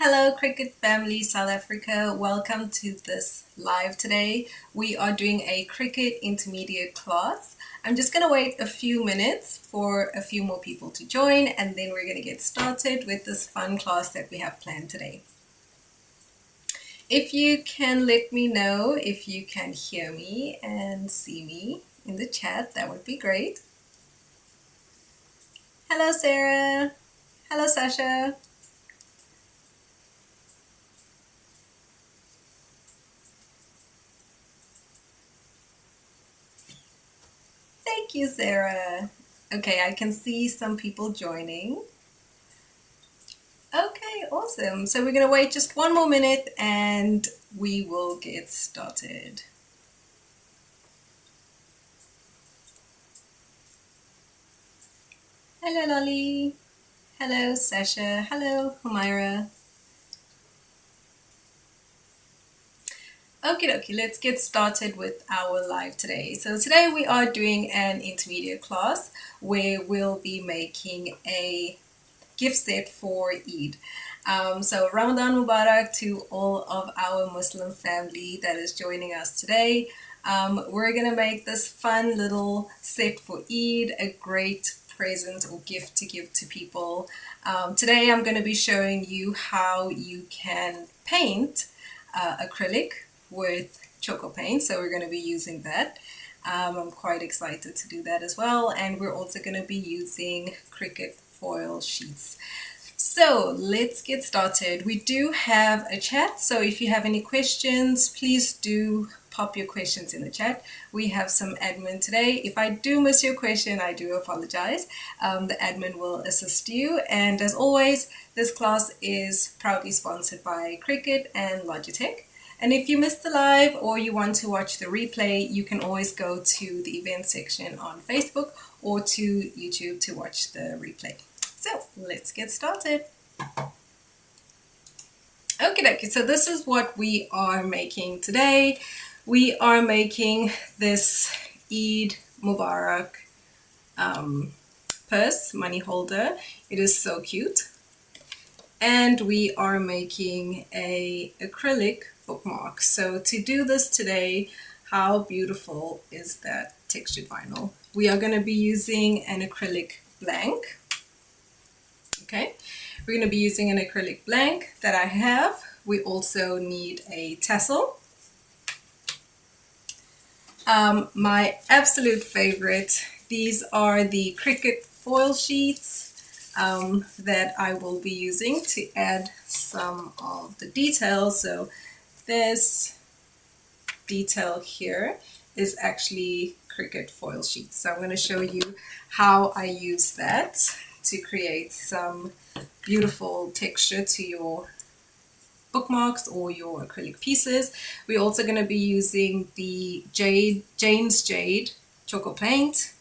Hello Cricut family, South Africa. Welcome to this live today. We are doing a Cricut intermediate class. I'm just going to wait a few minutes for a few more people to join, and then we're going to get started with this fun class that we have planned today. If you can let me know if you can hear me and see me in the chat, that would be great. Hello Sarah. Hello Sasha. Thank you, Sarah. Okay, I can see some people joining. Okay, awesome. So we're going to wait just one more minute and we will get started. Hello, Lolly. Hello, Sasha. Hello, Humaira. Okie dokie, let's get started with our live today. So today we are doing an intermediate class where we'll be making a gift set for Eid. So Ramadan Mubarak to all of our Muslim family that is joining us today. We're going to make this fun little set for Eid, a great present or gift to give to people. Today I'm going to be showing you how you can paint acrylic with Tjhoko Paint, so we're going to be using that. I'm quite excited to do that as well, and we're also going to be using Cricut Foil Sheets. So let's get started. We do have a chat, so if you have any questions, please do pop your questions in the chat. We have some admin today. If I do miss your question, I do apologize. The admin will assist you, and as always, this class is proudly sponsored by Cricut and Logitech. And if you missed the live or you want to watch the replay, you can always go to the event section on Facebook or to YouTube to watch the replay. So let's get started. Okay, so this is what we are making today. We are making this Eid Mubarak purse, money holder. It is so cute. And we are making a acrylic bookmark. So to do this today, how beautiful is that textured vinyl? We are going to be using an acrylic blank. Okay, we're going to be using an acrylic blank that I have. We also need a tassel. My absolute favorite, these are the Cricut Foil Sheets that I will be using to add some of the details. So this detail here is actually Cricut Foil Sheets. So I'm going to show you how I use that to create some beautiful texture to your bookmarks or your acrylic pieces. We're also going to be using the Jane's Jade Tjhoko Paint.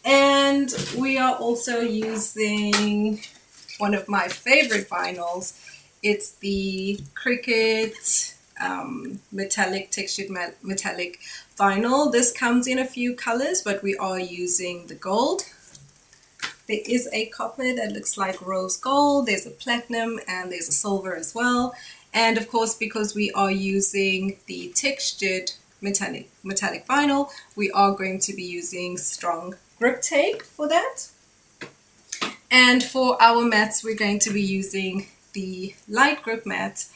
And we are also using one of my favorite vinyls. It's the Cricut metallic textured metallic vinyl. This comes in a few colors, but we are using the gold. There is a copper that looks like rose gold, there's a platinum, and there's a silver as well. And of course, because we are using the textured metallic vinyl, we are going to be using strong grip tape for that. And for our mats, we're going to be using the light grip mat,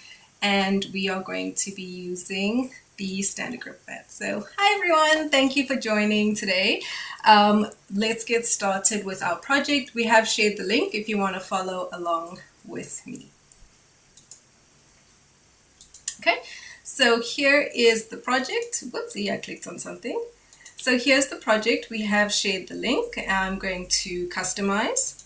and we are going to be using the standard grip mat. So hi everyone, thank you for joining today. Let's get started with our project. We have shared the link if you want to follow along with me. Okay, so here is the project. Whoopsie, I clicked on something. So here's the project. We have shared the link. I'm going to customize.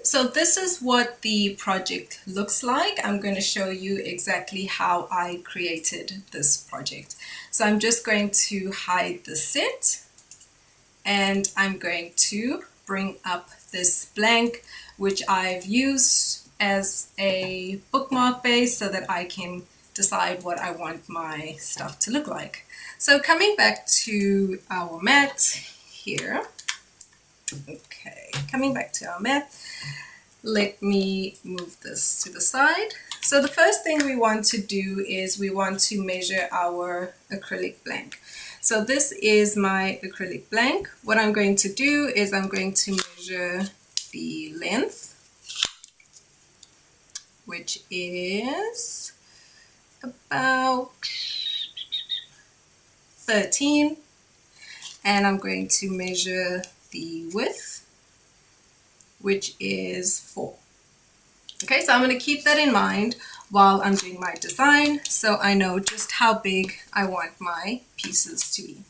So this is what the project looks like. I'm going to show you exactly how I created this project. So I'm just going to hide the set, and I'm going to bring up this blank, which I've used as a bookmark base so that I can decide what I want my stuff to look like. So coming back to our mat here. Okay, coming back to our mat, let me move this to the side. So the first thing we want to do is we want to measure our acrylic blank. So this is my acrylic blank. What I'm going to do is I'm going to measure the length, which is about 13, and I'm going to measure the width, which is 4. Okay, so I'm going to keep that in mind while I'm doing my design, so I know just how big I want my pieces to be.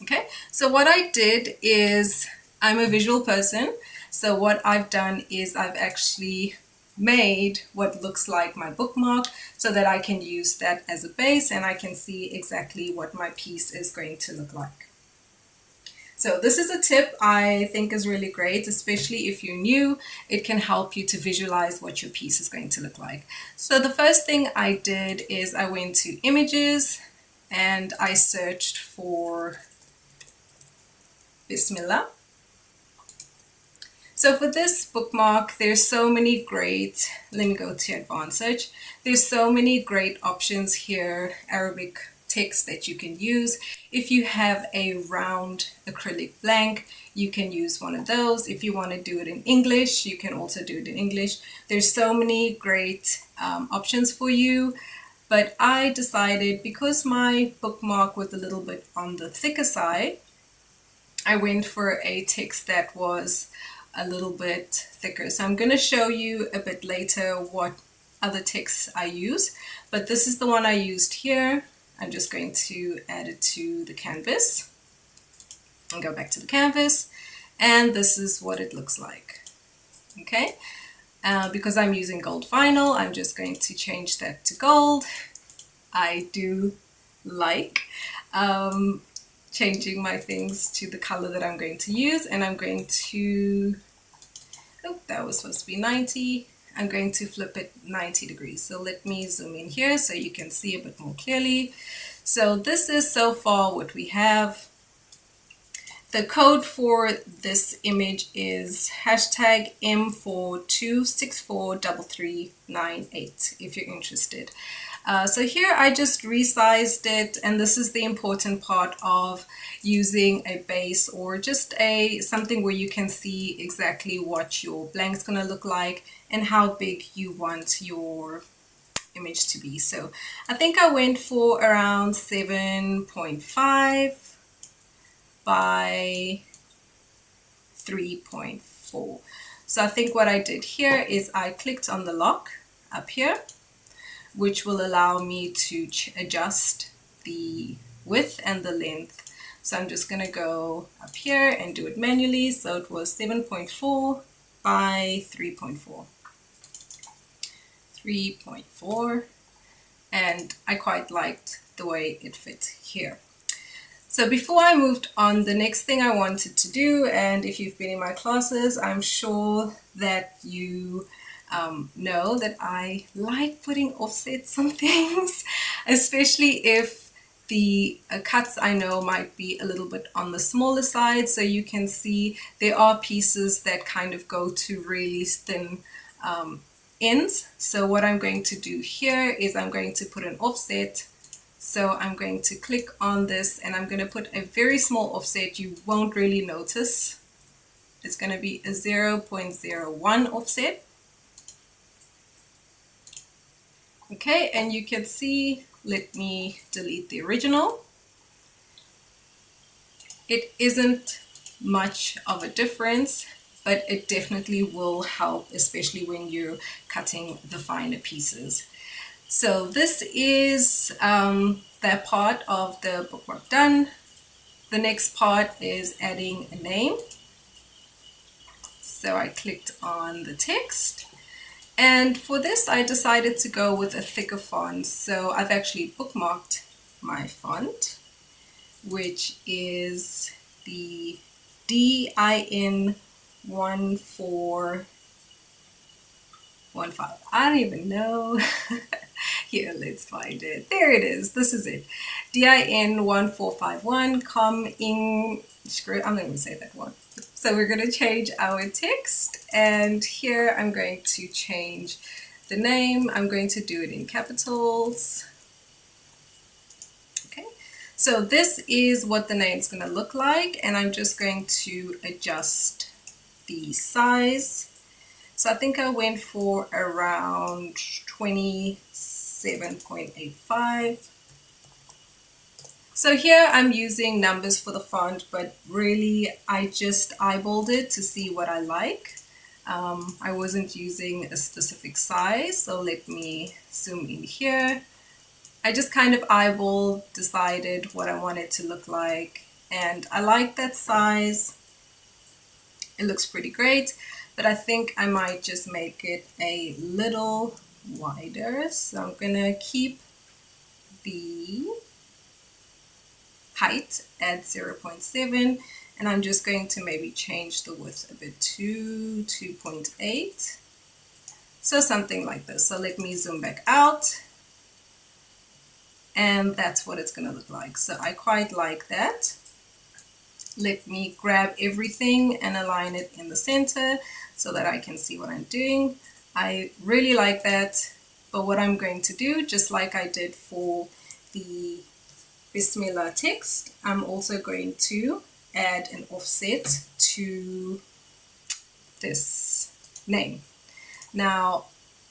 Okay, so what I did is, I'm a visual person, so what I've done is I've actually made what looks like my bookmark so that I can use that as a base and I can see exactly what my piece is going to look like. So this is a tip I think is really great, especially if you're new. It can help you to visualize what your piece is going to look like. So the first thing I did is I went to images and I searched for Bismillah. So for this bookmark, there's so many great, let me go to advanced search. There's so many great options here, Arabic text that you can use. If you have a round acrylic blank, you can use one of those. If you want to do it in English, you can also do it in English. There's so many great options for you. But I decided, because my bookmark was a little bit on the thicker side, I went for a text that was a little bit thicker. So I'm going to show you a bit later what other texts I use, but this is the one I used here. I'm just going to add it to the canvas and go back to the canvas, and this is what it looks like. Okay, because I'm using gold vinyl, I'm just going to change that to gold. I do like changing my things to the color that I'm going to use, and I'm going to, oh, that was supposed to be 90. I'm going to flip it 90 degrees. So let me zoom in here so you can see a bit more clearly. So this is so far what we have. The code for this image is hashtag M42643398 if you're interested. So here I just resized it, and this is the important part of using a base or just something where you can see exactly what your blank's gonna look like and how big you want your image to be. So I think I went for around 7.5 by 3.4. So I think what I did here is I clicked on the lock up here, which will allow me to adjust the width and the length. So I'm just going to go up here and do it manually. So it was 7.4 by 3.4. 3.4, and I quite liked the way it fit here. So before I moved on, the next thing I wanted to do, and if you've been in my classes, I'm sure that you know that I like putting offsets on things, especially if the cuts I know might be a little bit on the smaller side. So you can see there are pieces that kind of go to really thin ends. So what I'm going to do here is I'm going to put an offset. So I'm going to click on this and I'm going to put a very small offset. You won't really notice. It's going to be a 0.01 offset. Okay, and you can see, let me delete the original. It isn't much of a difference, but it definitely will help, especially when you're cutting the finer pieces. So this is that part of the bookmark done. The next part is adding a name. So I clicked on the text, and for this I decided to go with a thicker font. So I've actually bookmarked my font, which is the DIN 1415. I don't even know. Here, let's find it. There it is. This is it. DIN1451 coming. Screw. I'm not going to say that one. So we're going to change our text, and here I'm going to change the name. I'm going to do it in capitals. Okay. So this is what the name's going to look like, and I'm just going to adjust the size. So I think I went for around 27.85. So here I'm using numbers for the font, but really I just eyeballed it to see what I like. I wasn't using a specific size, so let me zoom in here. I just kind of eyeballed, decided what I want it to look like, and I like that size. It looks pretty great, but I think I might just make it a little wider. So I'm gonna keep the height at 0.7, and I'm just going to maybe change the width a bit to 2.8. So something like this. So let me zoom back out, and that's what it's gonna look like. So I quite like that. Let me grab everything and align it in the center so that I can see what I'm doing. I really like that, but what I'm going to do, just like I did for the Bismillah text, I'm also going to add an offset to this name. Now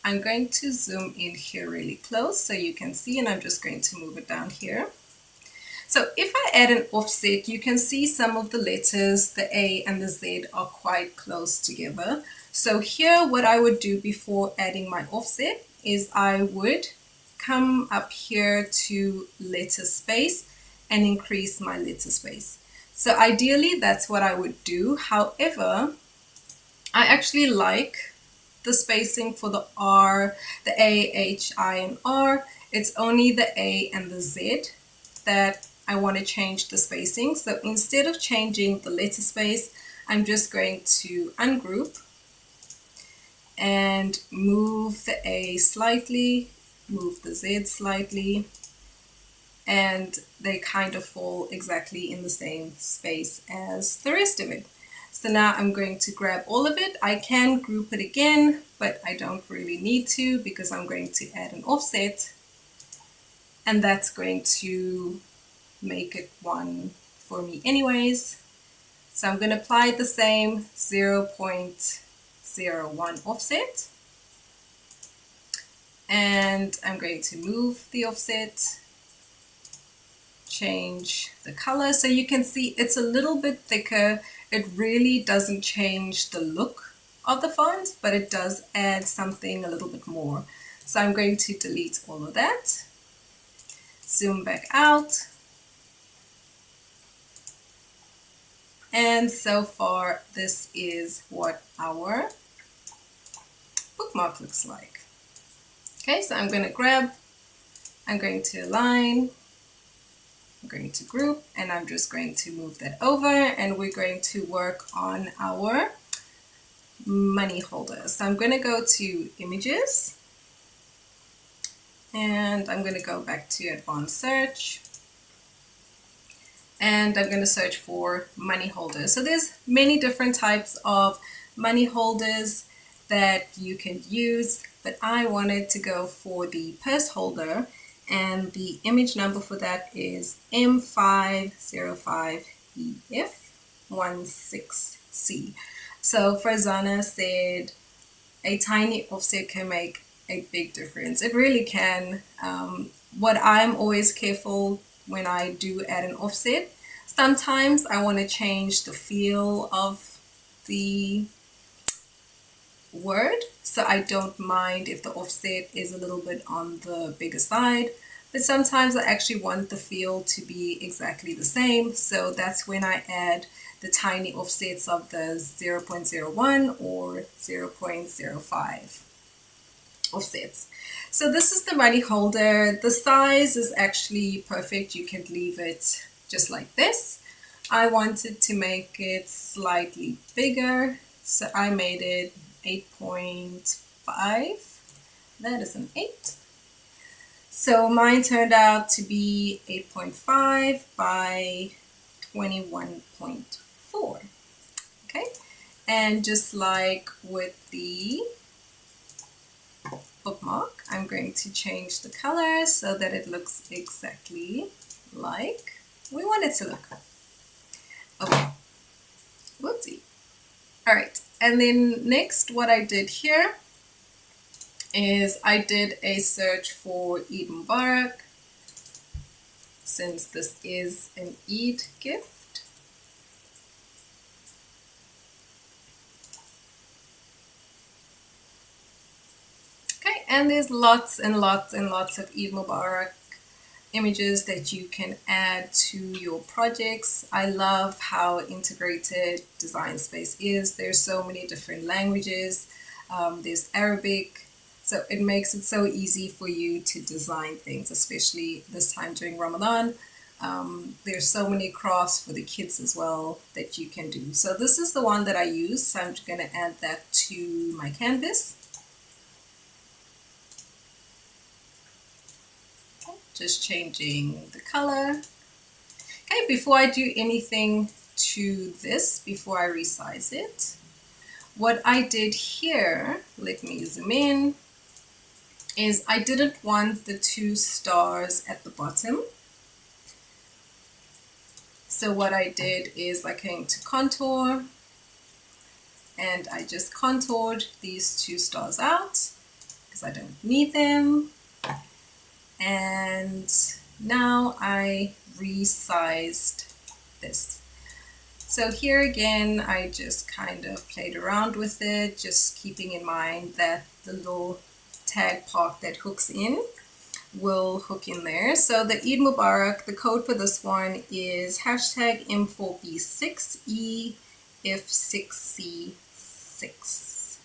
I'm going to zoom in here really close so you can see, and I'm just going to move it down here. So if I add an offset, you can see some of the letters, the A and the Z, are quite close together. So here what I would do before adding my offset is I would come up here to letter space and increase my letter space. So ideally that's what I would do. However, I actually like the spacing for the R, the A, H, I, and R. It's only the A and the Z that I want to change the spacing. So instead of changing the letter space, I'm just going to ungroup and move the A slightly, move the Z slightly, and they kind of fall exactly in the same space as the rest of it. So now I'm going to grab all of it. I can group it again, but I don't really need to because I'm going to add an offset, and that's going to make it one for me anyways. So I'm going to apply the same 0.01 offset, and I'm going to move the offset, change the color. So you can see it's a little bit thicker. It really doesn't change the look of the font, but it does add something a little bit more. So I'm going to delete all of that, zoom back out, and so far this is what our bookmark looks like. Okay, so I'm going to grab, I'm going to align, I'm going to group, and I'm just going to move that over, and we're going to work on our money holder. So I'm going to go to images, and I'm going to go back to advanced search, and I'm going to search for money holders. So there's many different types of money holders that you can use, but I wanted to go for the purse holder, and the image number for that is M505EF16C. So Farzana said a tiny offset can make a big difference. It really can. What I'm always careful when I do add an offset, sometimes I want to change the feel of the word, so I don't mind if the offset is a little bit on the bigger side, but sometimes I actually want the feel to be exactly the same, so that's when I add the tiny offsets of the 0.01 or 0.05 offsets. So this is the money holder. The size is actually perfect. You can leave it just like this. I wanted to make it slightly bigger, so I made it 8.5. That is an 8. So mine turned out to be 8.5 by 21.4. Okay, and just like with the bookmark, I'm going to change the color so that it looks exactly like we want it to look. Okay, whoopsie. All right, and then next what I did here is I did a search for Eid Mubarak, since this is an Eid gift. Okay, and there's lots and lots and lots of Eid Mubarak images that you can add to your projects. I love how integrated Design Space is. There's so many different languages. There's Arabic, so it makes it so easy for you to design things, especially this time during Ramadan. There's so many crafts for the kids as well that you can do. So this is the one that I use, so I'm going to add that to my canvas. Just changing the color. Okay, before I do anything to this, before I resize it, what I did here, let me zoom in, is I didn't want the 2 stars at the bottom. So what I did is I came to contour and I just contoured these 2 stars out because I don't need them. And now I resized this. So here again, I just kind of played around with it, just keeping in mind that the little tag part that hooks in will hook in there. So the Eid Mubarak, the code for this one is hashtag M4B6EF6C6.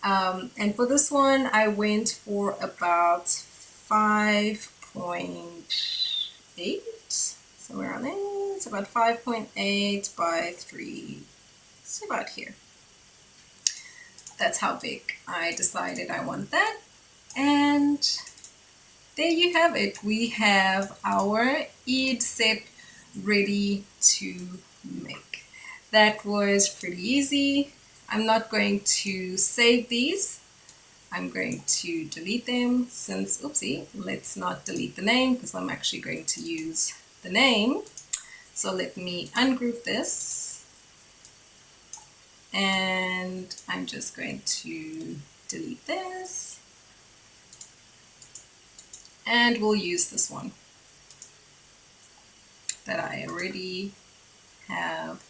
And for this one, I went for about 5.8, somewhere around there. It's about 5.8 by 3. It's about here. That's how big I decided I want that. And there you have it. We have our Eid set ready to make. That was pretty easy. I'm not going to save these. I'm going to delete them since, oopsie, let's not delete the name because I'm actually going to use the name. So let me ungroup this and I'm just going to delete this and we'll use this one that I already have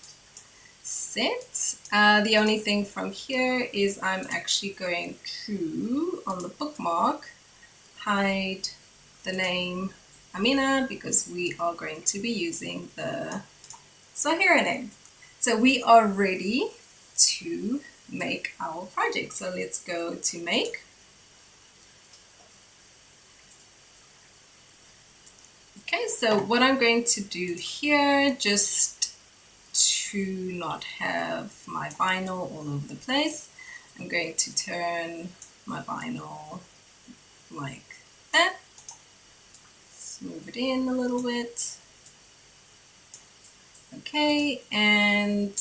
set. The only thing from here is I'm actually going to, on the bookmark, hide the name Amina because we are going to be using the Soraya name. So we are ready to make our project. So let's go to make. Okay, so what I'm going to do here, just to not have my vinyl all over the place, I'm going to turn my vinyl like that. Let's move it in a little bit. Okay, and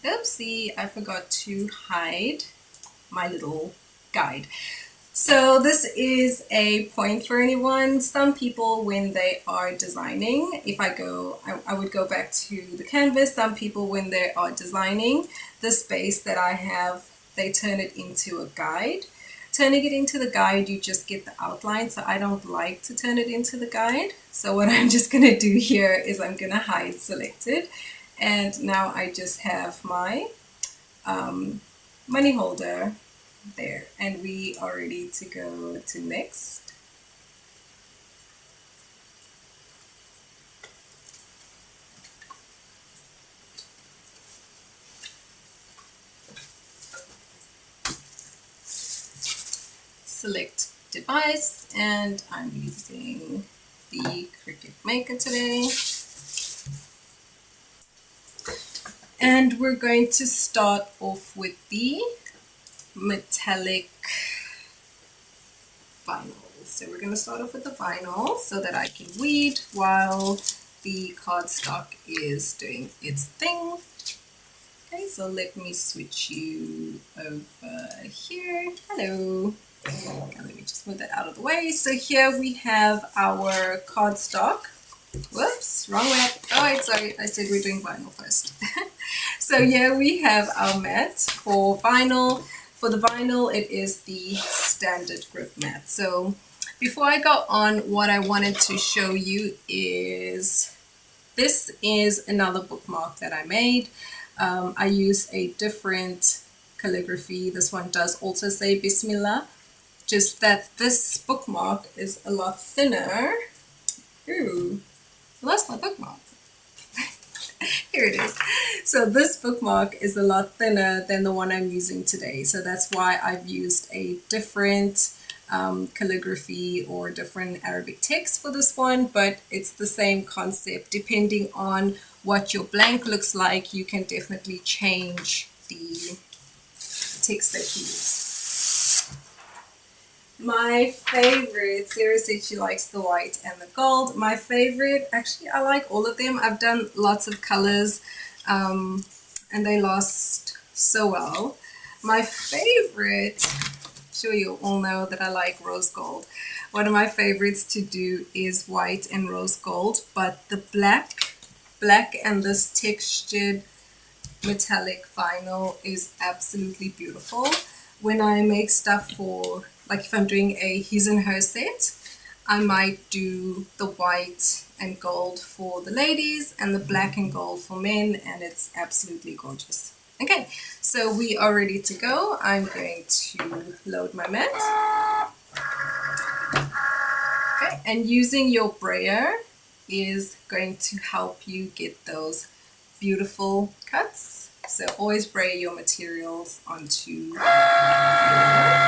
oopsie, I forgot to hide my little guide. So this is a point for anyone. Some people, when they are designing, if I would go back to the canvas. Some people, when they are designing the space that I have, they turn it into a guide. Turning it into the guide, you just get the outline. So I don't like to turn it into the guide. So what I'm just going to do here is I'm going to hide selected. And now I just have my money holder there, and we are ready to go to next. Select device, and I'm using the Cricut Maker today. And we're going to start off with the metallic vinyls. So we're going to start off with the vinyl so that I can weed while the cardstock is doing its thing. Okay, so let me switch you over here. Hello. Okay, let me just move that out of the way. So here we have our cardstock. Whoops, wrong way. Oh, wait, sorry. I said we're doing vinyl first. So here we have our mat for vinyl. For the vinyl, it is the standard grip mat. So before I go on, what I wanted to show you is this is another bookmark that I made. I use a different calligraphy. This one does also say Bismillah, just that this bookmark is a lot thinner. Ooh, I lost my bookmark. Here it is. So this bookmark is a lot thinner than the one I'm using today. So that's why I've used a different calligraphy or different Arabic text for this one, but it's the same concept. Depending on what your blank looks like, you can definitely change the text that you use. My favorite, Sarah said she likes the white and the gold. My favorite, actually I like all of them. I've done lots of colors and they last so well. My favorite, I'm sure you all know that I like rose gold. One of my favorites to do is white and rose gold, but the black and this textured metallic vinyl is absolutely beautiful. When I make stuff for, like if I'm doing a his and her set, I might do the white and gold for the ladies and the black and gold for men, and it's absolutely gorgeous. Okay, so we are ready to go. I'm going to load my mat. Okay, and using your brayer is going to help you get those beautiful cuts. So always brayer your materials onto your mat.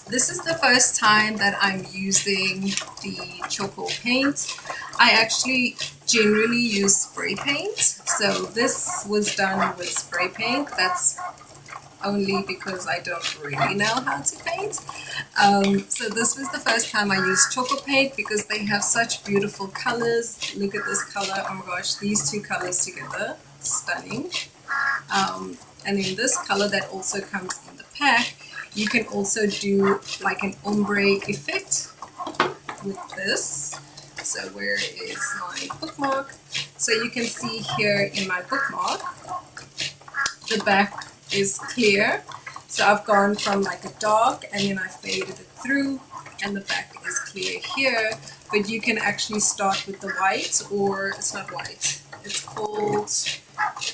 This is the first time that I'm using the Tjhoko Paint. I actually generally use spray paint. So this was done with spray paint. That's only because I don't really know how to paint. So this was the first time I used Tjhoko Paint because they have such beautiful colors. Look at this color. Oh my gosh, these two colors together. Stunning. And then this color that also comes in the pack. You can also do like an ombre effect with this. So where is my bookmark? So you can see here in my bookmark, the back is clear. So I've gone from like a dark and then I faded it through and the back is clear here. But you can actually start with the white, or it's not white. It's called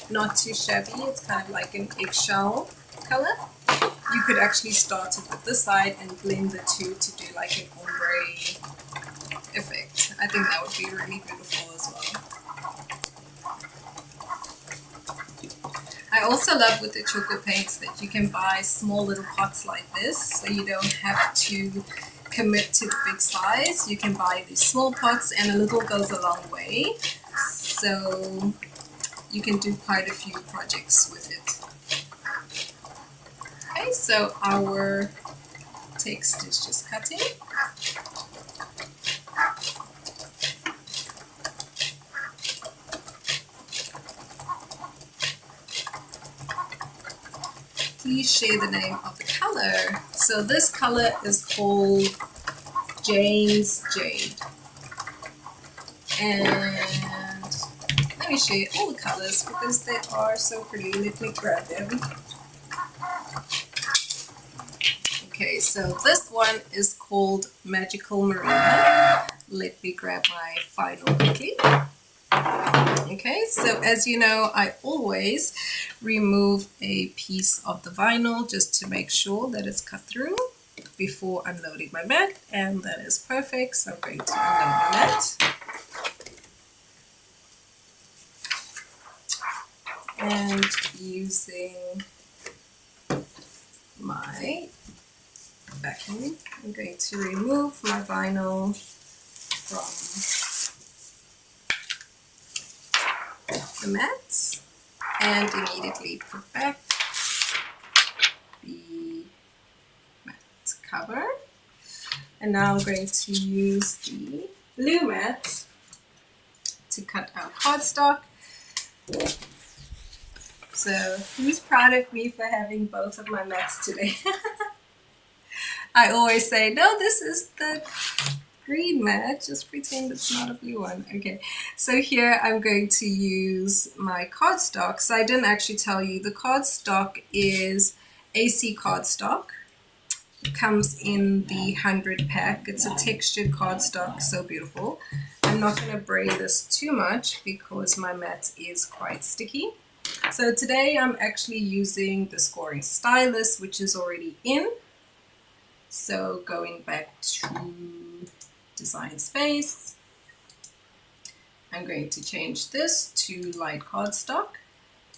Not Too Shabby. It's kind of like an eggshell color. You could actually start it with this side and blend the two to do like an ombre effect. I think that would be really beautiful as well. I also love with the Tjhoko paints that you can buy small little pots like this, so you don't have to commit to the big size. You can buy these small pots and a little goes a long way. So you can do quite a few projects with it. Okay, so our text is just cutting. Please share the name of the color. So this color is called Jane's Jade. And let me show you all the colors because they are so pretty. Let me grab them. Okay, so this one is called Magical Marina. Let me grab my final quickly. Okay, so as you know, I always remove a piece of the vinyl just to make sure that it's cut through before unloading my mat, and that is perfect. So I'm going to unload my mat. And using my vacuum, I'm going to remove my vinyl from the mat and immediately put back the mat cover. And now I'm going to use the blue mat to cut out cardstock. So who's proud of me for having both of my mats today? I always say, no, this is the green mat, just pretend it's not a blue one. Okay, so here I'm going to use my cardstock. So I didn't actually tell you, the cardstock is AC cardstock. It comes in the 100 pack. It's a textured cardstock, so beautiful. I'm not going to braid this too much because my mat is quite sticky. So today I'm actually using the scoring stylus, which is already in. So going back to Design Space, I'm going to change this to light cardstock,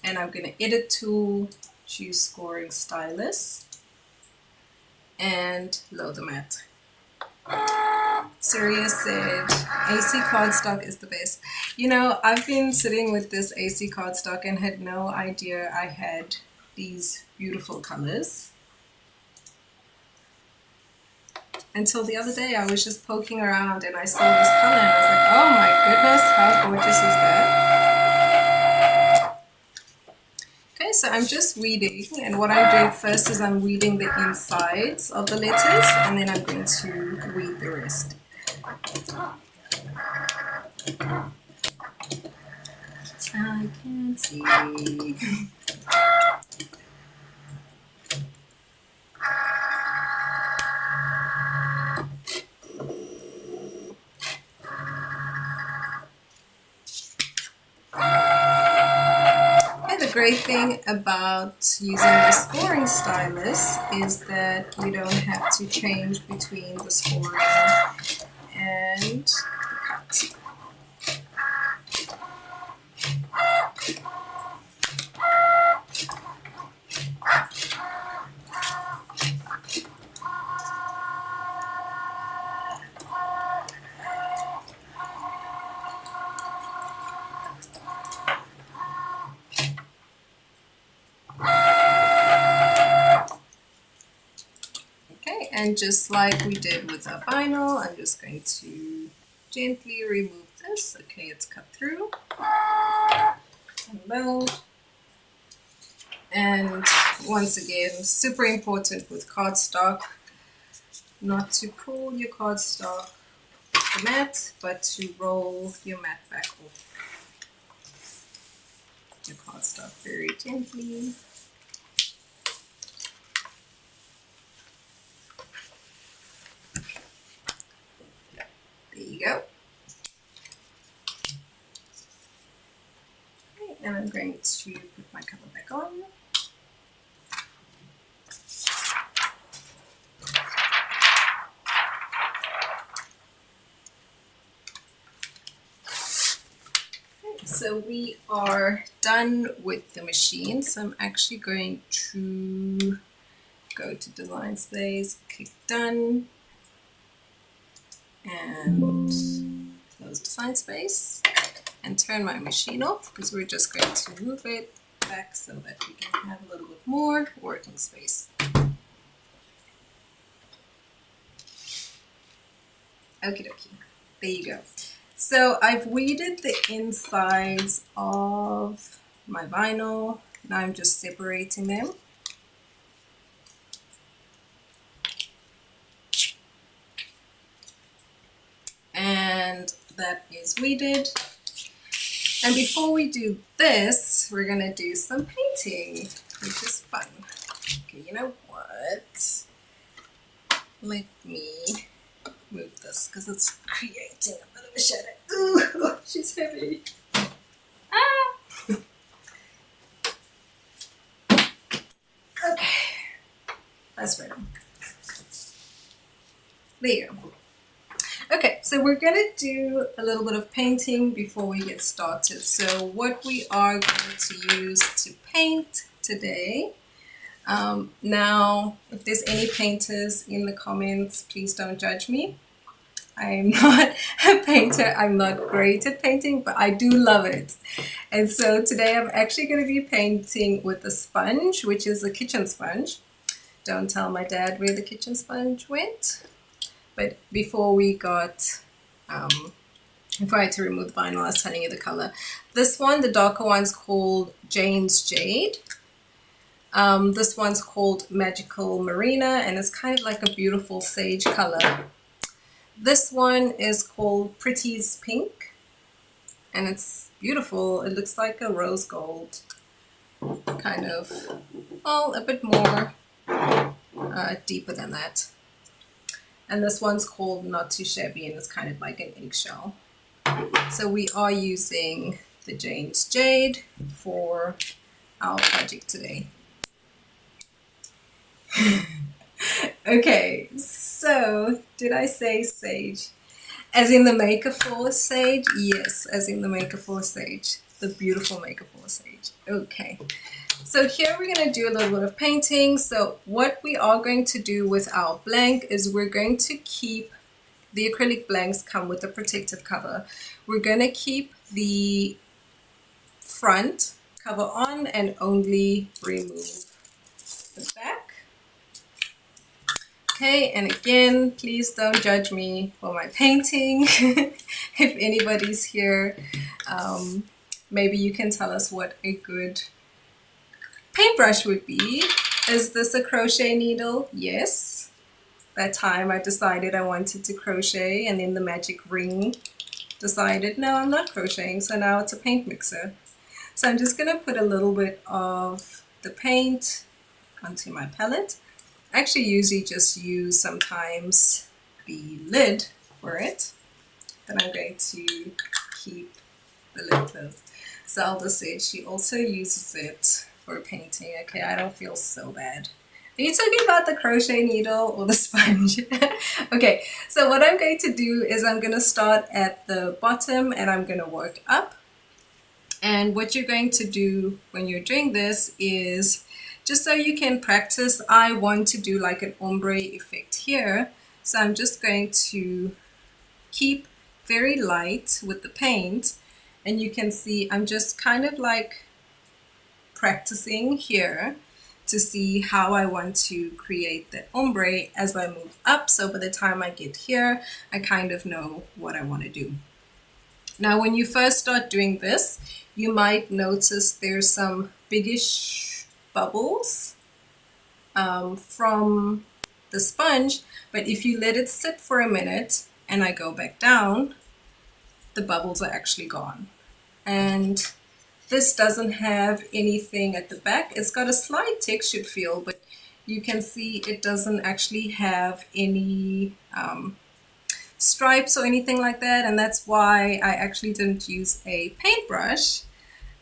and I'm going to edit tool, choose scoring stylus, and load the mat. Soraya said AC cardstock is the best. You know, I've been sitting with this AC cardstock and had no idea I had these beautiful colors until the other day. I was just poking around and I saw this color and I was like, oh my goodness, how gorgeous is that? Okay, so I'm just weeding, and what I'm doing first is I'm weeding the insides of the letters, and then I'm going to weed the rest. I can see. The great thing about using the scoring stylus is that you don't have to change between the scoring and the cut. And just like we did with our vinyl, I'm just going to gently remove this. Okay, it's cut through. Unload. And once again, super important with cardstock, not to pull your cardstock off the mat, but to roll your mat back off your cardstock very gently. There you go. Okay, and I'm going to put my cover back on. Okay, so we are done with the machine. So I'm actually going to go to Design Space, click Done, and close Design Space and turn my machine off, because we're just going to move it back so that we can have a little bit more working space. Okie dokie, there you go. So I've weeded the insides of my vinyl. Now I'm just separating them. And that is weeded. And before we do this, we're gonna do some painting, which is fun. Okay, you know what? Let me move this because it's creating a bit of a shadow. Ooh, she's heavy. Ah! Okay, that's right. There you go. Okay, so we're gonna do a little bit of painting before we get started. So what we are going to use to paint today. Now, if there's any painters in the comments, please don't judge me. I'm not a painter. I'm not great at painting, but I do love it. And so today I'm actually going to be painting with a sponge, which is a kitchen sponge. Don't tell my dad where the kitchen sponge went. But before I had to remove the vinyl, I was telling you the color. This one, the darker one's called Jane's Jade. This one's called Magical Marina, and it's kind of like a beautiful sage color. This one is called Pretty's Pink, and it's beautiful. It looks like a rose gold, kind of, well, a bit more deeper than that. And this one's called Not Too Shabby, and it's kind of like an eggshell. So we are using the Jane's Jade for our project today. Okay, so did I say sage? As in the Maker for sage? Yes, as in the Maker for sage. The beautiful Maker for sage. Okay, so here we're going to do a little bit of painting. So what we are going to do with our blank is we're going to keep the acrylic blanks come with a protective cover. We're going to keep the front cover on and only remove the back. Okay, and again, please don't judge me for my painting. If anybody's here, maybe you can tell us what a good paintbrush would be. Is this a crochet needle? Yes. That time I decided I wanted to crochet, and then the magic ring decided, no, I'm not crocheting, so now it's a paint mixer. So I'm just going to put a little bit of the paint onto my palette. I actually usually just use sometimes the lid for it, but I'm going to keep the lid closed. Zelda said she also uses it for painting. Okay, I don't feel so bad. Are you talking about the crochet needle or the sponge? Okay, so what I'm going to do is I'm going to start at the bottom and I'm going to work up. And what you're going to do when you're doing this is, just so you can practice, I want to do like an ombre effect here. So I'm just going to keep very light with the paint, and you can see I'm just kind of like practicing here to see how I want to create the ombre as I move up. So by the time I get here, I kind of know what I want to do. Now, when you first start doing this, you might notice there's some biggish bubbles from the sponge, but if you let it sit for a minute and I go back down, the bubbles are actually gone. And this doesn't have anything at the back. It's got a slight textured feel, but you can see it doesn't actually have any stripes or anything like that, and that's why I actually didn't use a paintbrush,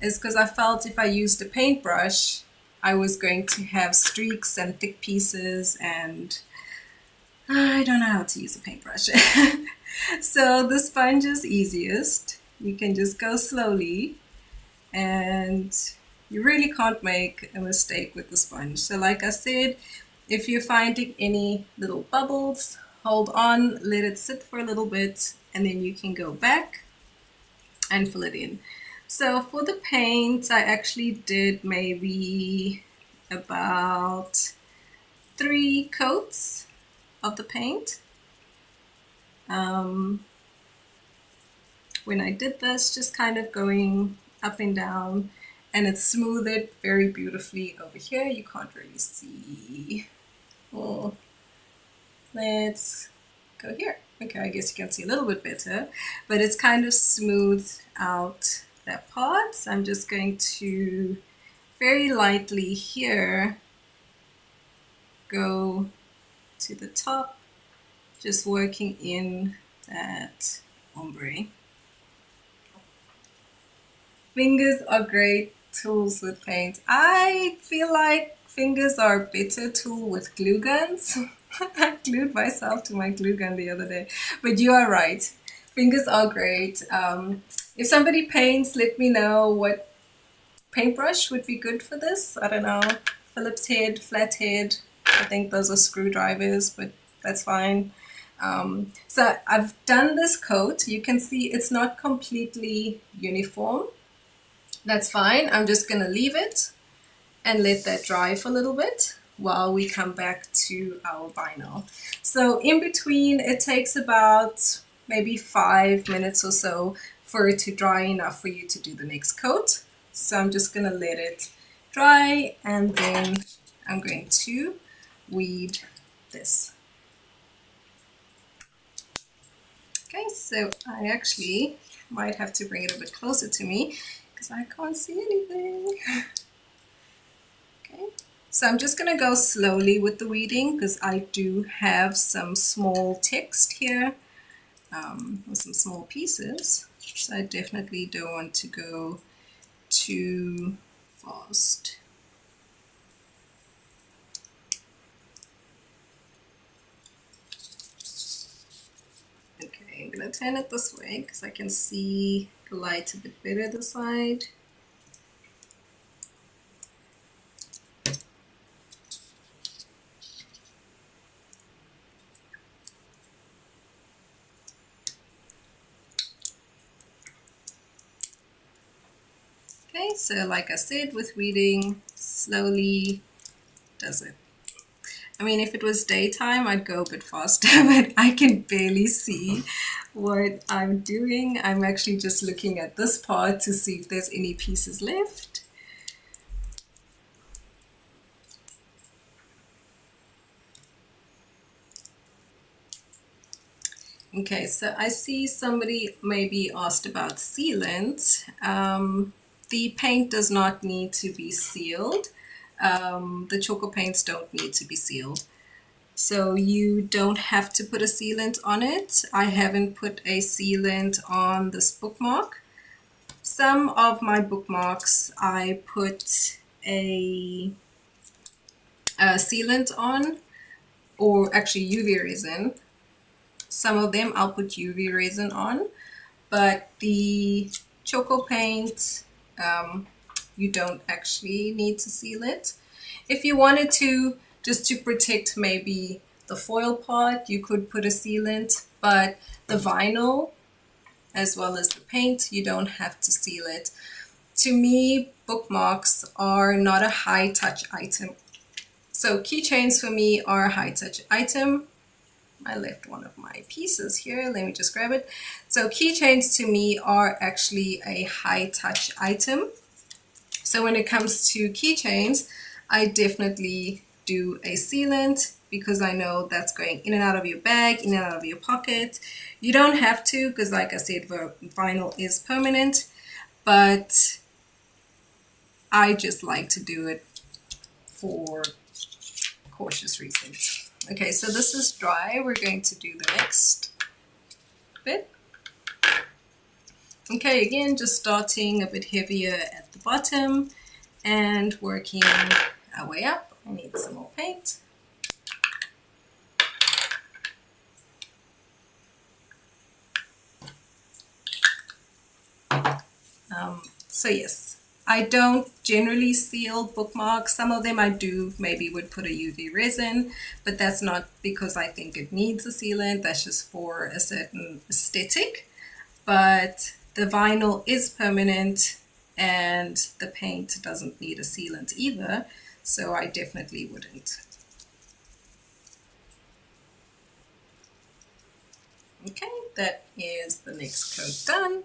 is because I felt if I used a paintbrush I was going to have streaks and thick pieces, and I don't know how to use a paintbrush. So the sponge is easiest. You can just go slowly, and you really can't make a mistake with the sponge. So like I said, if you're finding any little bubbles, hold on, let it sit for a little bit, and then you can go back and fill it in. So for the paint, I actually did maybe about 3 coats of the paint. When I did this, just kind of going up and down, and it smoothed it very beautifully over here. You can't really see. Oh, let's go here. Okay, I guess you can see a little bit better, but it's kind of smoothed out that part. So I'm just going to very lightly here go to the top, just working in that ombre. Fingers are great tools with paint. I feel like fingers are a better tool with glue guns. I glued myself to my glue gun the other day. But you are right. Fingers are great. If somebody paints, let me know what paintbrush would be good for this. I don't know. Phillips head, flat head. I think those are screwdrivers, but that's fine. So I've done this coat. You can see it's not completely uniform. That's fine. I'm just going to leave it and let that dry for a little bit while we come back to our vinyl. So in between, it takes about maybe 5 minutes or so for it to dry enough for you to do the next coat. So I'm just going to let it dry, and then I'm going to weed this. Okay, so I actually might have to bring it a bit closer to me because I can't see anything. Okay, so I'm just going to go slowly with the weeding because I do have some small text here with some small pieces. So I definitely don't want to go too fast. Okay, I'm going to turn it this way because I can see the light a bit better this side. Okay, so like I said, with weeding, slowly does it. I mean, if it was daytime, I'd go a bit faster, but I can barely see what I'm doing. I'm actually just looking at this part to see if there's any pieces left. Okay, so I see somebody maybe asked about sealant. The paint does not need to be sealed. The Tjhoko paints don't need to be sealed. So you don't have to put a sealant on it. I haven't put a sealant on this bookmark. Some of my bookmarks I put a sealant on, or actually UV resin. Some of them I'll put UV resin on, but the Tjhoko paint, you don't actually need to seal it. If you wanted to, just to protect maybe the foil part, you could put a sealant, but the vinyl as well as the paint, you don't have to seal it. To me, bookmarks are not a high touch item. So keychains for me are a high touch item. I left one of my pieces here. Let me just grab it. So keychains to me are actually a high touch item. So when it comes to keychains, I definitely do a sealant because I know that's going in and out of your bag, in and out of your pocket. You don't have to because, like I said, vinyl is permanent, but I just like to do it for cautious reasons. Okay, so this is dry. We're going to do the next bit. Okay, again, just starting a bit heavier at the bottom and working our way up. I need some more paint. So yes, I don't generally seal bookmarks. Some of them I do, maybe would put a UV resin, but that's not because I think it needs a sealant. That's just for a certain aesthetic. But the vinyl is permanent and the paint doesn't need a sealant either, so I definitely wouldn't. Okay, that is the next coat done.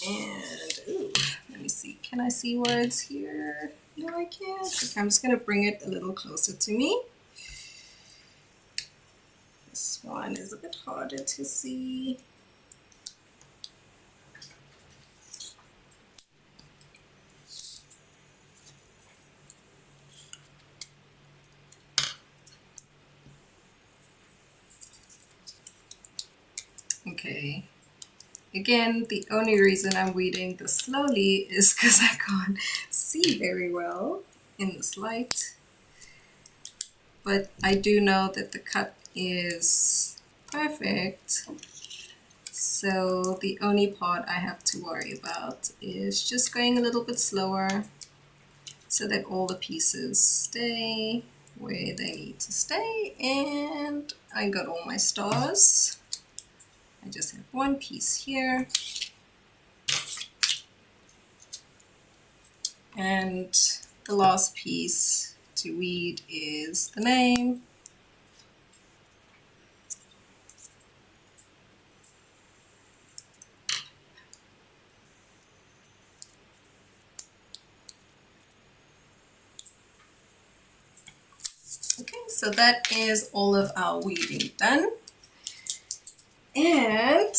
And ooh, let me see, can I see words here? No, I can't. Okay, I'm just going to bring it a little closer to me. This one is a bit harder to see. Okay. Again, the only reason I'm weeding this slowly is because I can't see see very well in this light, but I do know that the cut is perfect. So the only part I have to worry about is just going a little bit slower so that all the pieces stay where they need to stay. And I got all my stars. I just have one piece here. And the last piece to weed is the name. Okay, so that is all of our weeding done. And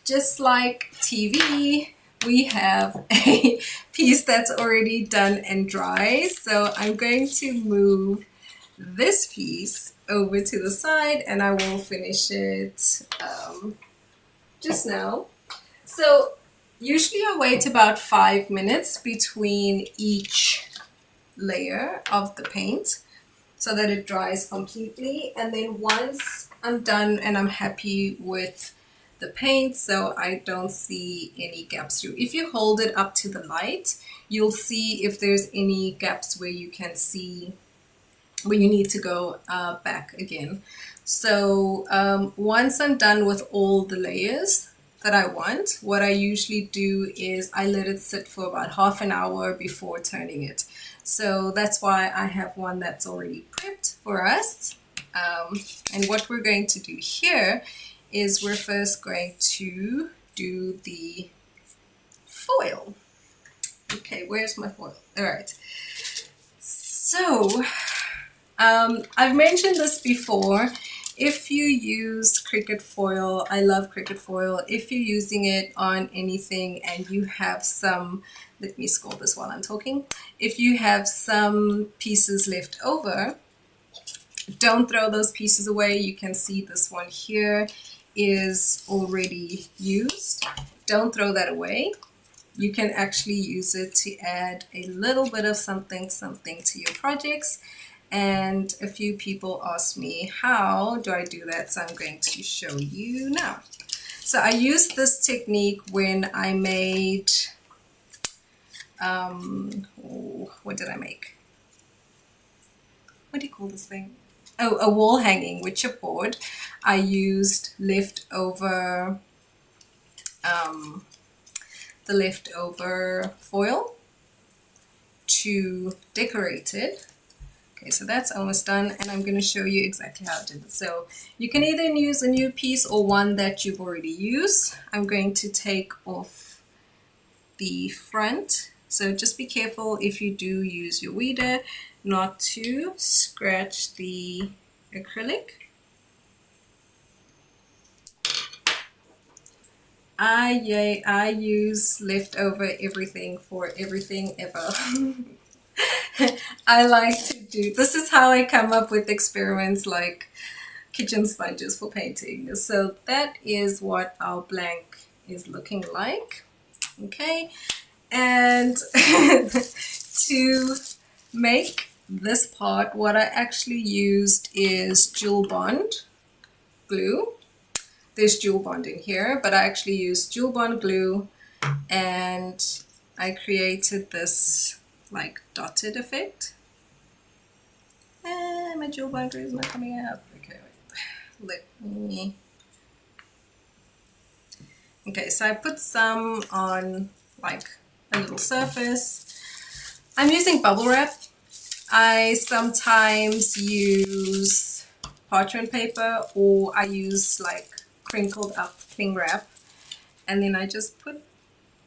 just like TV, we have a piece that's already done and dry. So I'm going to move this piece over to the side and I will finish it just now. So usually I wait about 5 minutes between each layer of the paint so that it dries completely. And then once I'm done and I'm happy with the paint, so I don't see any gaps through. If you hold it up to the light, you'll see if there's any gaps where you can see where you need to go back again. So once I'm done with all the layers that I want, what I usually do is I let it sit for about half an hour before turning it. So that's why I have one that's already prepped for us. And what we're going to do here is we're first going to do the foil. Okay, where's my foil? All right. So I've mentioned this before. If you use Cricut Foil, I love Cricut Foil. If you're using it on anything and you have some, let me scroll this while I'm talking. If you have some pieces left over, don't throw those pieces away. You can see this one here is already used. Don't throw that away. You can actually use it to add a little bit of something to your projects. And a few people asked me, how do I do that? So I'm going to show you now. So I used this technique when I made, what did I make? What do you call this thing? Oh, a wall hanging with chipboard. I used leftover, the leftover foil to decorate it. Okay, so that's almost done, and I'm going to show you exactly how I did it. So you can either use a new piece or one that you've already used. I'm going to take off the front. So just be careful if you do use your weeder not to scratch the acrylic. I use leftover everything for everything ever. I like to do, this is how I come up with experiments like kitchen sponges for painting. So that is what our blank is looking like. Okay, and to make this part, what I actually used is Jewel Bond glue. There's Jewel Bond in here, but I actually used Jewel Bond glue, and I created this like dotted effect. And my Jewel Bond glue is not coming out. Okay, wait. Let me. Okay, so I put some on like a little surface. I'm using bubble wrap. I sometimes use parchment paper, or I use like crinkled up cling wrap, and then I just put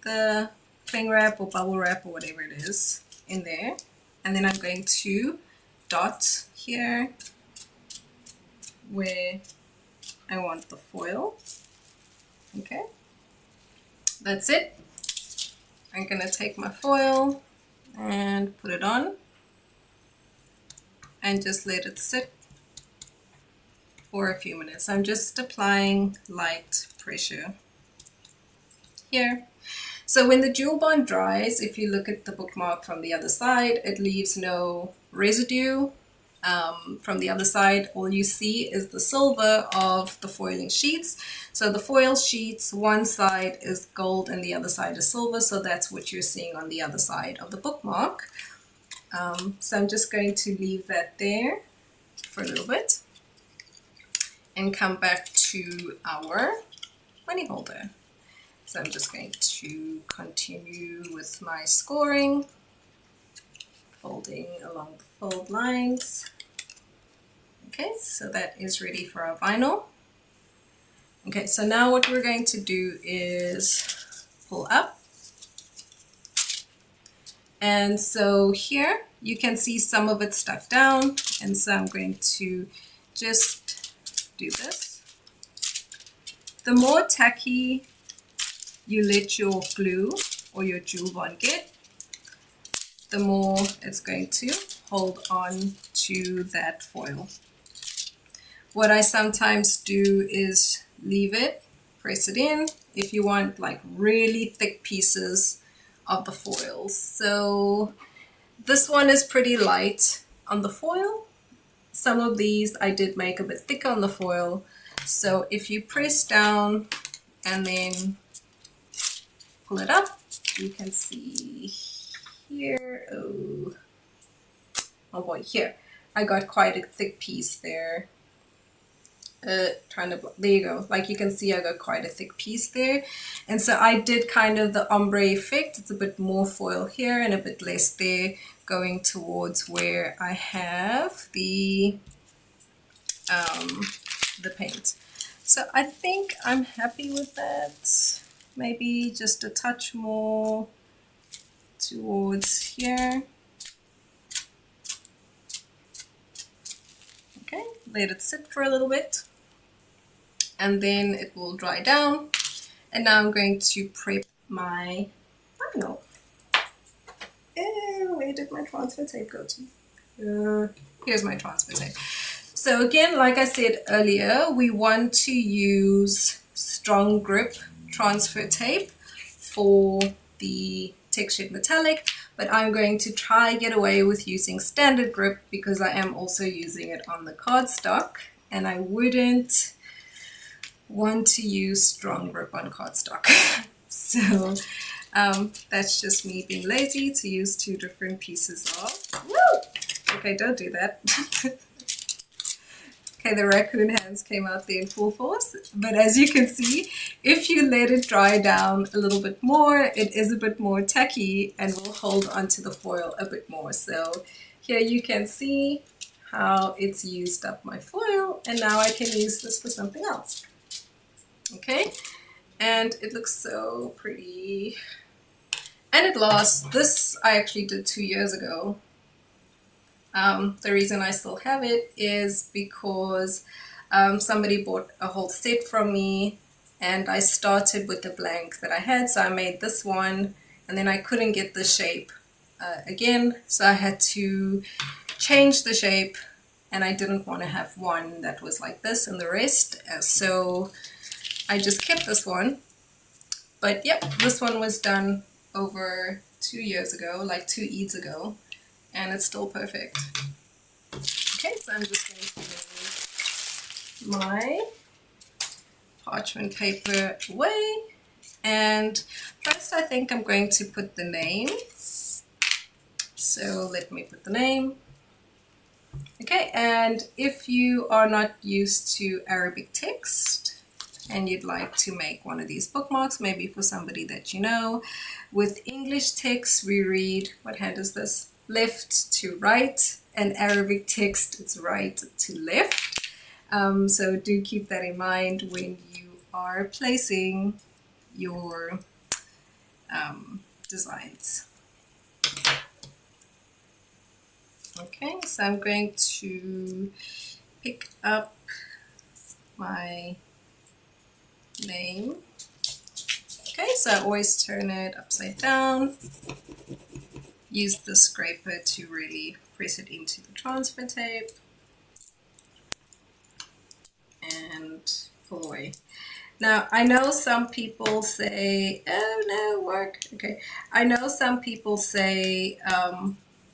the cling wrap or bubble wrap or whatever it is in there, and then I'm going to dot here where I want the foil. Okay, that's it. I'm gonna take my foil and put it on and just let it sit for a few minutes. I'm just applying light pressure here. So when the jewel bond dries, if you look at the bookmark from the other side, it leaves no residue. From the other side, all you see is the silver of the foiling sheets. So the foil sheets, one side is gold and the other side is silver. So that's what you're seeing on the other side of the bookmark. So I'm just going to leave that there for a little bit and come back to our money holder. So I'm just going to continue with my scoring, folding along the fold lines. Okay, so that is ready for our vinyl. Okay, so now what we're going to do is pull up. And so here you can see some of it stuck down. And so I'm going to just do this. The more tacky you let your glue or your jewel bond get, the more it's going to hold on to that foil. What I sometimes do is leave it, press it in, if you want like really thick pieces of the foil. So this one is pretty light on the foil. Some of these I did make a bit thicker on the foil. So if you press down and then pull it up, you can see here, oh boy, here, I got quite a thick piece there. There you go, like you can see I got quite a thick piece there. And so I did kind of the ombre effect. It's a bit more foil here and a bit less there, going towards where I have the paint. So I think I'm happy with that. Maybe just a touch more towards here. Okay, let it sit for a little bit and then it will dry down. And now I'm going to prep my vinyl. Where did my transfer tape go to? Here's my transfer tape. So again, like I said earlier, we want to use strong grip transfer tape for the textured metallic, but I'm going to try get away with using standard grip because I am also using it on the cardstock, and I wouldn't want to use strong grip on cardstock. So that's just me being lazy to use two different pieces of. Woo! Okay, don't do that. Okay, the raccoon hands came out there in full force, but as you can see, if you let it dry down a little bit more, it is a bit more tacky and will hold onto the foil a bit more. So here you can see how it's used up my foil, and now I can use this for something else. Okay, and it looks so pretty, and it lasts. This I actually did 2 years ago. The reason I still have it is because somebody bought a whole set from me, and I started with the blank that I had. So I made this one, and then I couldn't get the shape again, so I had to change the shape, and I didn't want to have one that was like this and the rest, so I just kept this one. But yep, this one was done over 2 years ago, like 2 Eids ago, and it's still perfect. Okay, so I'm just going to move my parchment paper away, and first I think I'm going to put the name. So let me put the name. Okay, and if you are not used to Arabic text and you'd like to make one of these bookmarks, maybe for somebody that you know, with English text we read, what hand is this? Left to right, and Arabic text it's right to left. So do keep that in mind when you are placing your designs. Okay, so I'm going to pick up my name. Okay, so I always turn it upside down. Use the scraper to really press it into the transfer tape and pull away. Now, I know some people say, oh no, work. Okay. I know some people say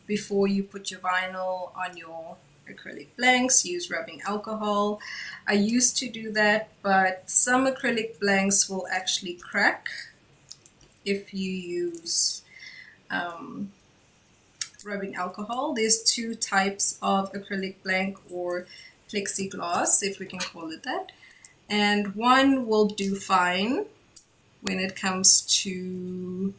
before you put your vinyl on your acrylic blanks, use rubbing alcohol. I used to do that, but some acrylic blanks will actually crack if you use rubbing alcohol. There's two types of acrylic blank or plexiglass, if we can call it that. And one will do fine when it comes to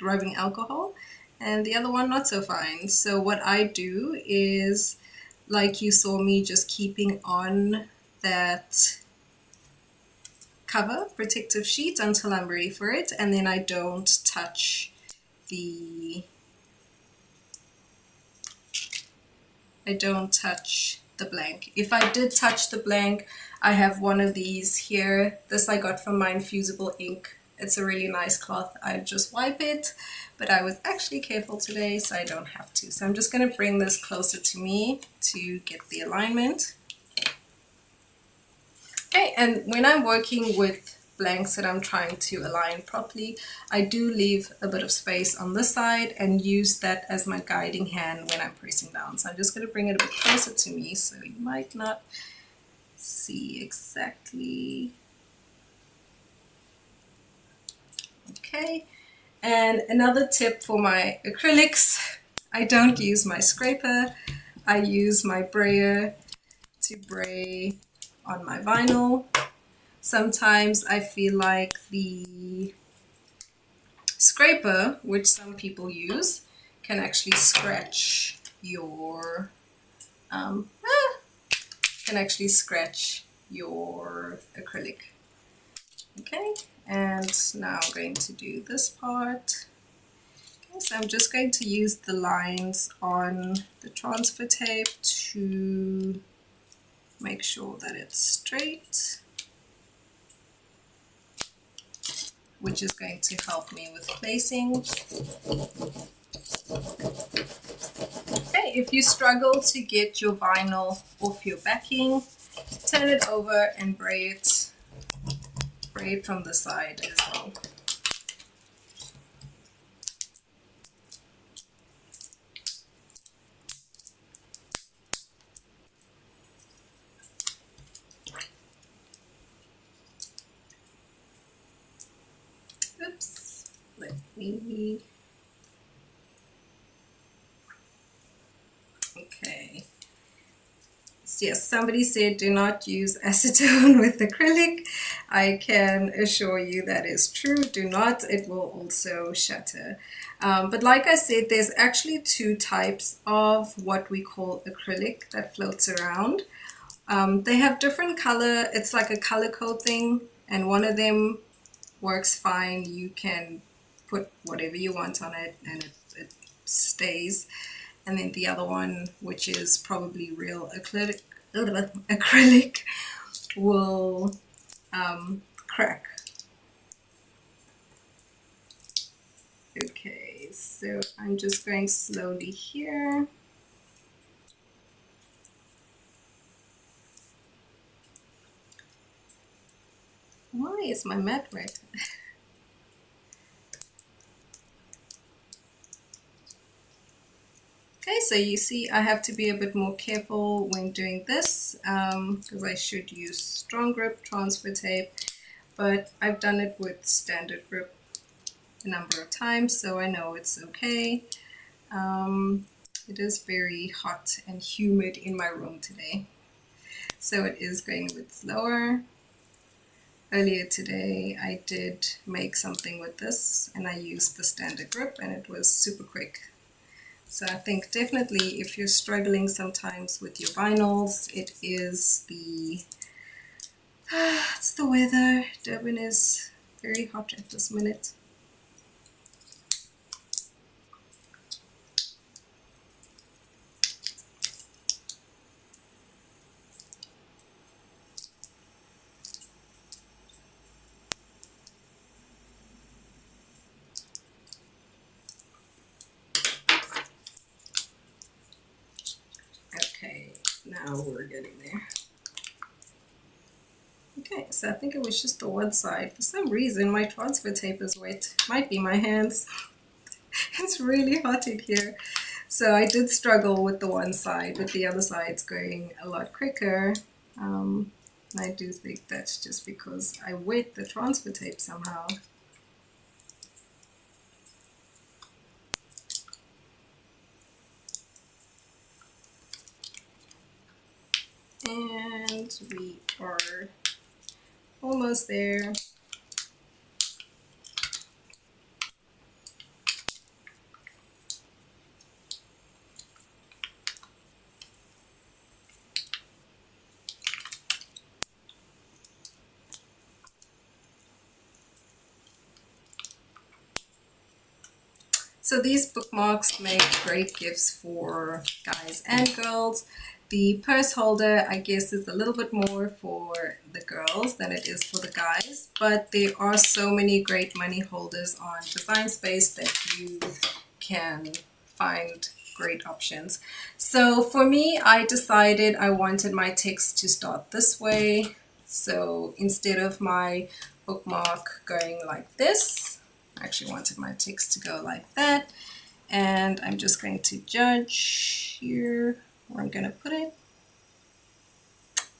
rubbing alcohol, and the other one not so fine. So what I do is, like you saw me just keeping on that cover protective sheet until I'm ready for it, and then I don't touch the blank. If I did touch the blank, I have one of these here. This I got from my infusible ink. It's a really nice cloth. I just wipe it, but I was actually careful today, so I don't have to. So I'm just going to bring this closer to me to get the alignment. Okay, and when I'm working with blanks that I'm trying to align properly, I do leave a bit of space on this side and use that as my guiding hand when I'm pressing down. So I'm just going to bring it a bit closer to me so you might not see exactly. Okay, and another tip for my acrylics, I don't use my scraper, I use my brayer to bray on my vinyl. Sometimes I feel like the scraper, which some people use, can actually scratch your acrylic. Okay, and now I'm going to do this part. Okay, so I'm just going to use the lines on the transfer tape to make sure that it's straight, which is going to help me with placing. Okay, if you struggle to get your vinyl off your backing, turn it over and bray it from the side as well. Oops, let me, okay. Yes, somebody said do not use acetone with acrylic. I can assure you that is true. Do not, it will also shatter. But like I said, there's actually two types of what we call acrylic that floats around. They have different color, it's like a color code thing, and one of them works fine. You can put whatever you want on it and it stays. And then the other one, which is probably real acrylic will crack. Okay, so I'm just going slowly here. Why is my mat wet? Okay, so you see I have to be a bit more careful when doing this because I should use strong grip transfer tape, but I've done it with standard grip a number of times, so I know it's okay. It is very hot and humid in my room today, so it is going a bit slower. Earlier today I did make something with this and I used the standard grip and it was super quick. So I think definitely if you're struggling sometimes with your vinyls, it is it's the weather. Durban is very hot at this minute. Okay, now we're getting there. this. I think it was just the one side. For some reason, my transfer tape is wet. Might be my hands. It's really hot in here. So I did struggle with the one side, but the other side's going a lot quicker. I do think that's just because I wet the transfer tape somehow. And we are almost there. So these bookmarks make great gifts for guys and girls. The purse holder, I guess, is a little bit more for the girls than it is for the guys, but there are so many great money holders on Design Space that you can find great options. So for me, I decided I wanted my text to start this way. So instead of my bookmark going like this, I actually wanted my text to go like that. And I'm just going to judge here where I'm going to put it.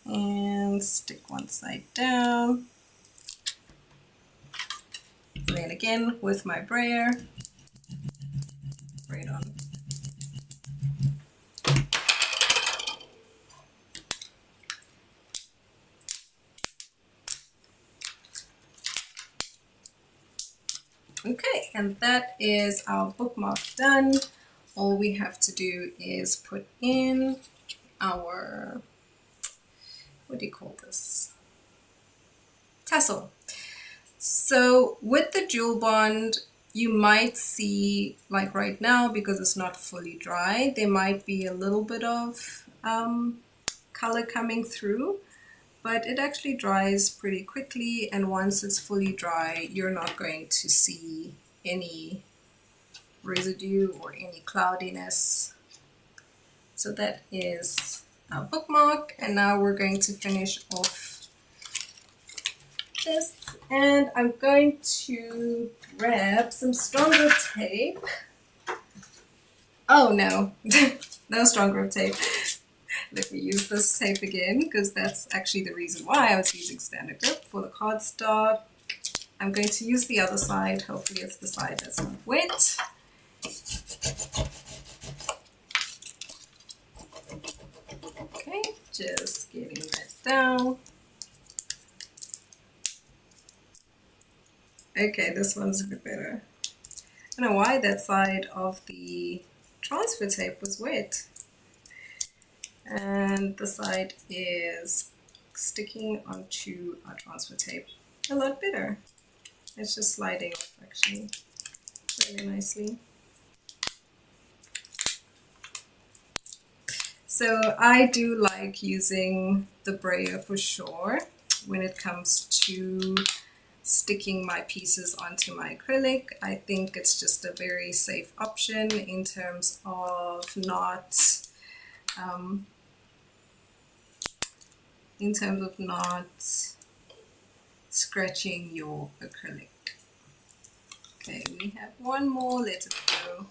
And stick one side down. And then again with my brayer, braid on. Okay, and that is our bookmark done. All we have to do is put in our, what do you call this? Tassel. So with the Jewel Bond, you might see, like right now, because it's not fully dry, there might be a little bit of color coming through, but it actually dries pretty quickly, and once it's fully dry, you're not going to see any residue or any cloudiness. So that is our bookmark, and now we're going to finish off this, and I'm going to grab some stronger tape. Oh no, no stronger tape. Let me use this tape again, because that's actually the reason why I was using standard grip for the cardstock. I'm going to use the other side. Hopefully it's the side that's not wet. Okay, just getting that down. Okay, this one's a bit better. I don't know why that side of the transfer tape was wet. And the side is sticking onto our transfer tape a lot better. It's just sliding off actually really nicely. So I do like using the brayer for sure when it comes to sticking my pieces onto my acrylic. I think it's just a very safe option in terms of not scratching your acrylic. Okay, we have one more, let it go.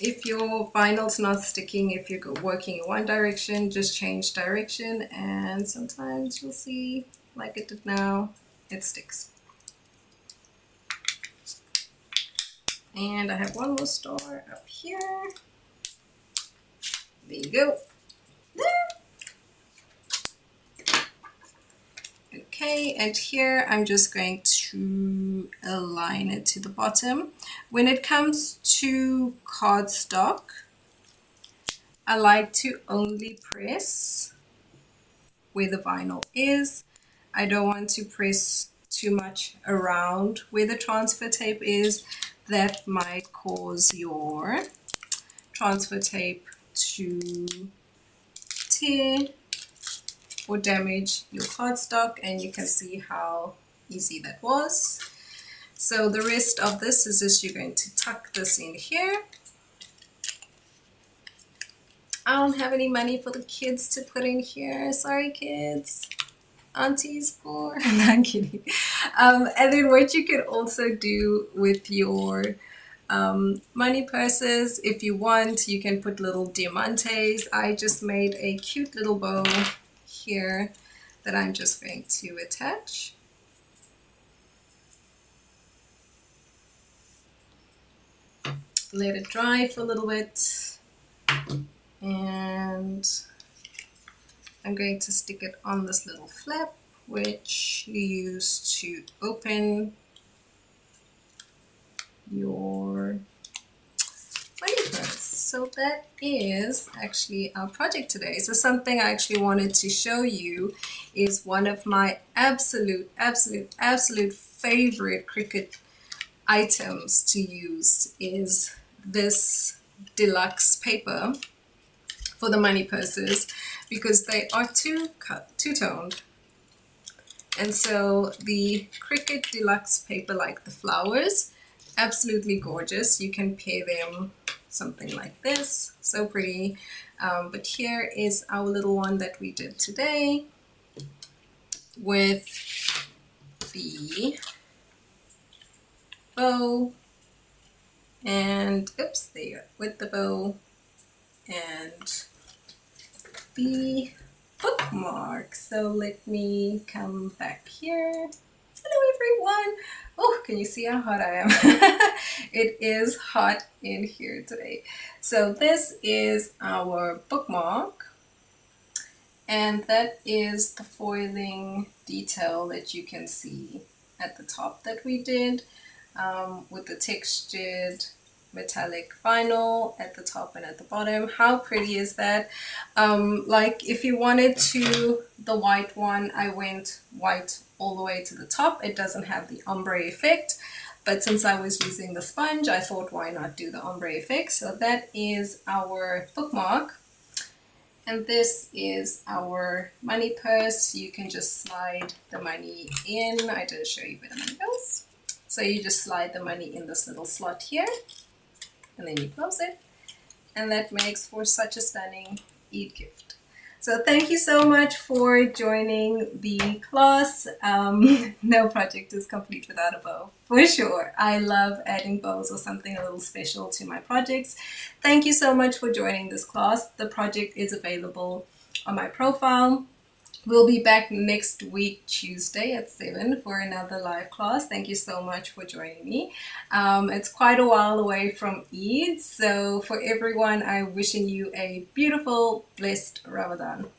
If your vinyl's not sticking, if you're working in one direction, just change direction, and sometimes you'll see, like it did now, it sticks. And I have one more star up here. There you go. Okay, and here I'm just going to align it to the bottom. When it comes to cardstock, I like to only press where the vinyl is. I don't want to press too much around where the transfer tape is. That might cause your transfer tape to tear or damage your cardstock, and you can see how easy that was. So the rest of this is just you're going to tuck this in here. I don't have any money for the kids to put in here. Sorry, kids. Auntie's poor. No, I'm kidding. And then what you can also do with your money purses, if you want, you can put little diamantes. I just made a cute little bow here that I'm just going to attach. Let it dry for a little bit, and I'm going to stick it on this little flap, which you use to open your money purse. So that is actually our project today. So something I actually wanted to show you is one of my absolute favorite Cricut items to use is this deluxe paper for the money purses, because they are two-toned. And so the Cricut deluxe paper, like the flowers, absolutely gorgeous. You can pair them something like this, so pretty. But here is our little one that we did today with the bow and oops, there, with the bow and the bookmark. So let me come back here. Hello everyone. Oh, can you see how hot I am? It is hot in here today. So this is our bookmark, and that is the foiling detail that you can see at the top that we did, with the textured metallic vinyl at the top and at the bottom. How pretty is that? Like if you wanted to, the white one, I went white all the way to the top. It doesn't have the ombre effect, but since I was using the sponge, I thought why not do the ombre effect. So that is our bookmark, and this is our money purse. You can just slide the money in. I didn't show you where the money goes. So you just slide the money in this little slot here, and then you close it, and that makes for such a stunning Eid gift. So thank you so much for joining the class. No project is complete without a bow, for sure. I love adding bows or something a little special to my projects. Thank you so much for joining this class. The project is available on my profile. We'll be back next week, Tuesday at 7 for another live class. Thank you so much for joining me. It's quite a while away from Eid, so for everyone, I'm wishing you a beautiful, blessed Ramadan.